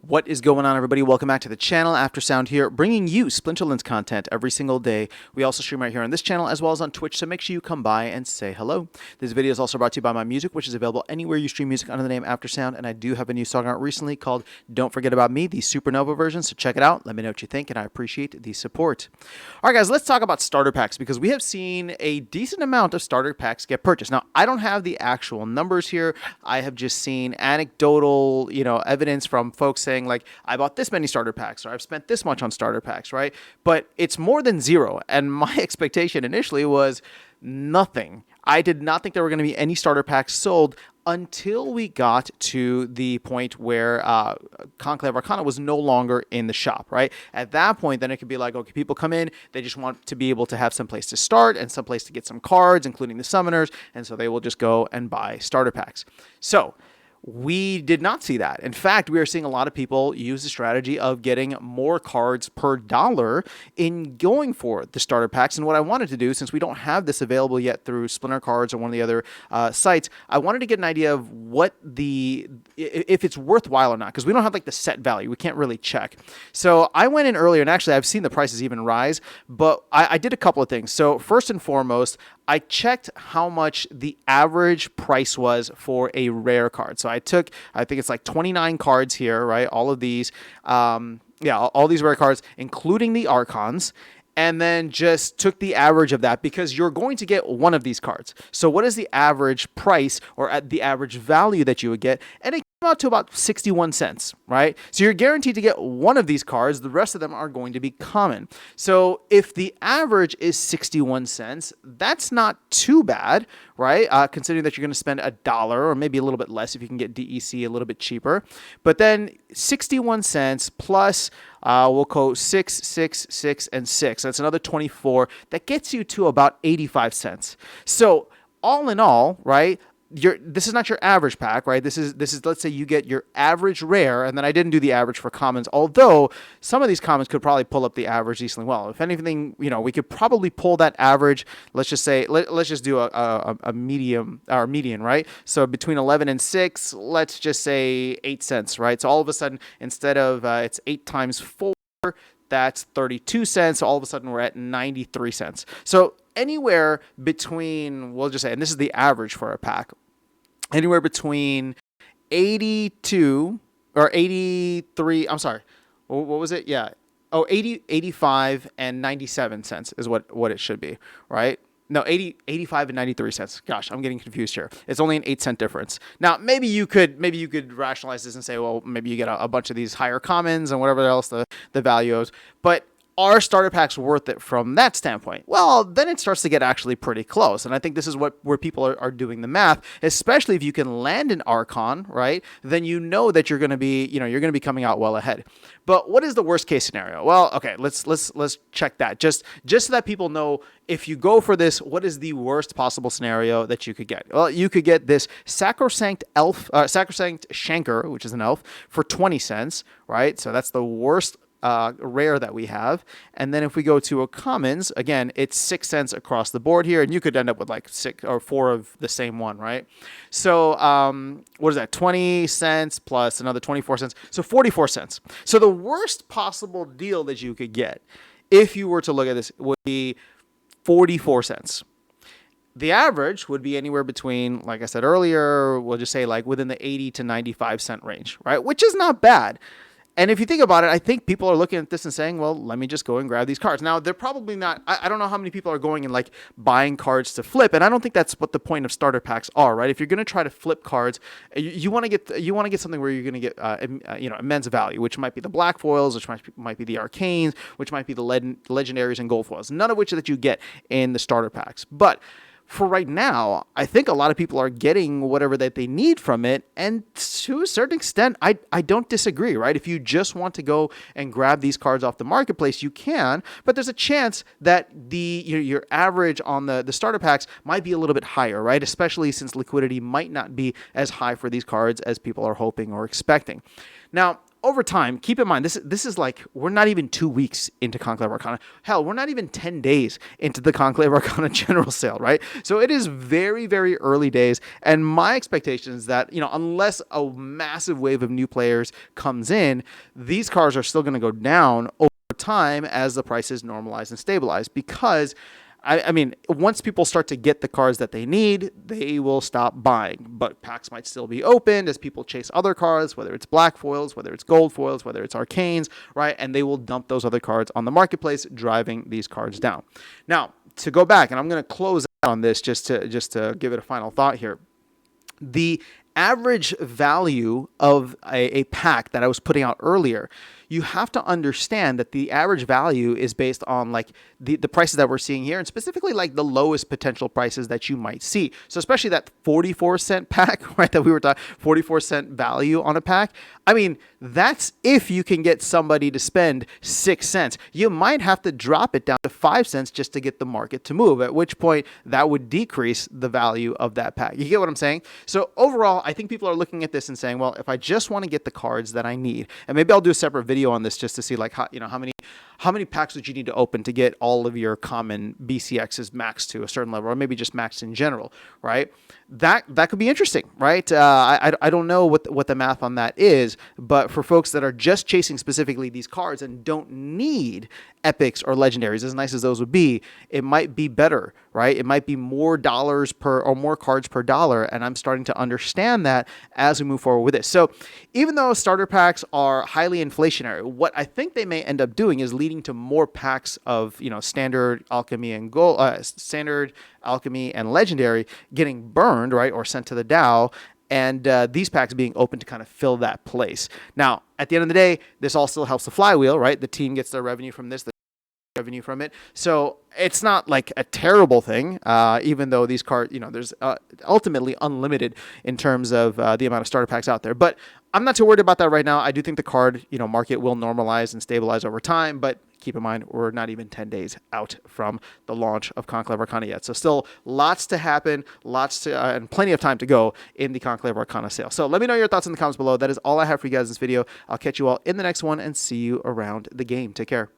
What is going on, everybody? Welcome back to the channel. After Sound here, bringing you Splinterlands content every single day. We also stream right here on this channel as well as on Twitch, so make sure you come by and say hello. This video is also brought to you by my music, which is available anywhere you stream music under the name After Sound, and I do have a new song out recently called Don't Forget About Me, the Supernova version, so check it out. Let me know what you think, and I appreciate the support. All right, guys, let's talk about starter packs because we have seen a decent amount of starter packs get purchased. Now, I don't have the actual numbers here. I have just seen anecdotal, evidence from folks saying, like, I bought this many starter packs, or I've spent this much on starter packs, right? But it's more than zero. And my expectation initially was nothing. I did not think there were going to be any starter packs sold until we got to the point where Conclave Arcana was no longer in the shop, right? At that point, then it could be like, okay, people come in, they just want to be able to have some place to start and some place to get some cards, including the summoners, and so they will just go and buy starter packs. So we did not see that. In fact, we are seeing a lot of people use the strategy of getting more cards per dollar in going for the starter packs. And what I wanted to do, since we don't have this available yet through Splinter Cards or one of the other sites, I wanted to get an idea of what if it's worthwhile or not, because we don't have like the set value. We can't really check. So I went in earlier, and actually I've seen the prices even rise, but I did a couple of things. So first and foremost, I checked how much the average price was for a rare card. So I think it's like 29 cards here, right? All of these, all these rare cards, including the Archons, and then just took the average of that because you're going to get one of these cards. So what is the average price or at the average value that you would get? And it came out to about 61 cents, right? So you're guaranteed to get one of these cards. The rest of them are going to be common. So if the average is 61 cents, that's not too bad, right? Considering that you're going to spend $1 or maybe a little bit less if you can get DEC a little bit cheaper. But then 61 cents plus we'll go 6, 6, 6, and 6. That's another 24. That gets you to about 85 cents. So all in all, right, this is not your average pack, right? This is let's say you get your average rare, and then I didn't do the average for commons, although some of these commons could probably pull up the average decently well. If anything, we could probably pull that average. Let's just say let's just do a medium or median, right? So between 11 and 6, let's just say 8 cents, right? So all of a sudden, instead of it's 8 times 4, that's 32 cents. So all of a sudden we're at 93 cents. So anywhere between, we'll just say, and this is the average for a pack, anywhere between 82 or 83, I'm sorry, what was it? Yeah. 85 and 97 cents is what it should be, right? No, 85 and 93 cents. Gosh, I'm getting confused here. It's only an 8-cent difference. Now, maybe you could rationalize this and say, well, maybe you get a bunch of these higher commons and whatever else the value is. But are starter packs worth it from that standpoint? Well, then it starts to get actually pretty close. And I think this is where people are doing the math, especially if you can land an Archon, right? Then you know that you're going to be coming out well ahead. But what is the worst case scenario? Well, okay, let's check that. Just so that people know, if you go for this, what is the worst possible scenario that you could get? Well, you could get this Sacrosanct Shanker, which is an elf, for 20 cents, right? So that's the worst rare that we have. And then if we go to a commons, again, it's 6 cents across the board here, and you could end up with like 6 or 4 of the same one, right? So what is that? 20 cents plus another 24 cents. So 44 cents. So the worst possible deal that you could get, if you were to look at this, would be 44 cents. The average would be anywhere between, like I said earlier, we'll just say like within the 80 to 95 cent range, right? Which is not bad. And if you think about it, I think people are looking at this and saying, well, let me just go and grab these cards. Now, they're probably not, I don't know how many people are going and like buying cards to flip. And I don't think that's what the point of starter packs are, right? If you're going to try to flip cards, you want to get something where you're going to get, immense value, which might be the black foils, which might be the arcanes, which might be the legendaries and gold foils, none of which that you get in the starter packs. But for right now, I think a lot of people are getting whatever that they need from it. And to a certain extent, I don't disagree, right? If you just want to go and grab these cards off the marketplace, you can. But there's a chance that your average on the starter packs might be a little bit higher, right? Especially since liquidity might not be as high for these cards as people are hoping or expecting. Now, over time, keep in mind, this is like, we're not even 2 weeks into Conclave Arcana. Hell, we're not even 10 days into the Conclave Arcana general sale, right? So it is very, very early days. And my expectation is that, unless a massive wave of new players comes in, these cards are still going to go down over time as the prices normalize and stabilize, because I mean, once people start to get the cards that they need, they will stop buying. But packs might still be opened as people chase other cards, whether it's black foils, whether it's gold foils, whether it's arcanes, right? And they will dump those other cards on the marketplace, driving these cards down. Now, to go back, and I'm going to close out on this just to give it a final thought here. The average value of a pack that I was putting out earlier, you have to understand that the average value is based on like the prices that we're seeing here, and specifically like the lowest potential prices that you might see. So especially that 44-cent pack, right, that we were talking, 44-cent value on a pack. I mean, that's if you can get somebody to spend 6 cents. You might have to drop it down to 5 cents just to get the market to move, at which point that would decrease the value of that pack. You get what I'm saying? So overall, I think people are looking at this and saying, well, if I just want to get the cards that I need, and maybe I'll do a separate video on this just to see like how many packs would you need to open to get all of your common BCXs maxed to a certain level, or maybe just maxed in general, right? That could be interesting, right? I don't know what the math on that is, but for folks that are just chasing specifically these cards and don't need epics or legendaries, as nice as those would be, it might be better, right? It might be more dollars per, or more cards per dollar, and I'm starting to understand that as we move forward with this. So even though starter packs are highly inflationary, what I think they may end up doing is leading to more packs of, standard alchemy and gold, standard alchemy and legendary getting burned, right, or sent to the Dow, and these packs being open to kind of fill that place. Now, at the end of the day, this all still helps the flywheel, right? The team gets their revenue from this, the revenue from it. So it's not like a terrible thing, even though these cards, there's ultimately unlimited in terms of the amount of starter packs out there. But I'm not too worried about that right now. I do think the card, market will normalize and stabilize over time, but keep in mind, we're not even 10 days out from the launch of Conclave Arcana yet. So still lots to happen, and plenty of time to go in the Conclave Arcana sale. So let me know your thoughts in the comments below. That is all I have for you guys in this video. I'll catch you all in the next one and see you around the game. Take care.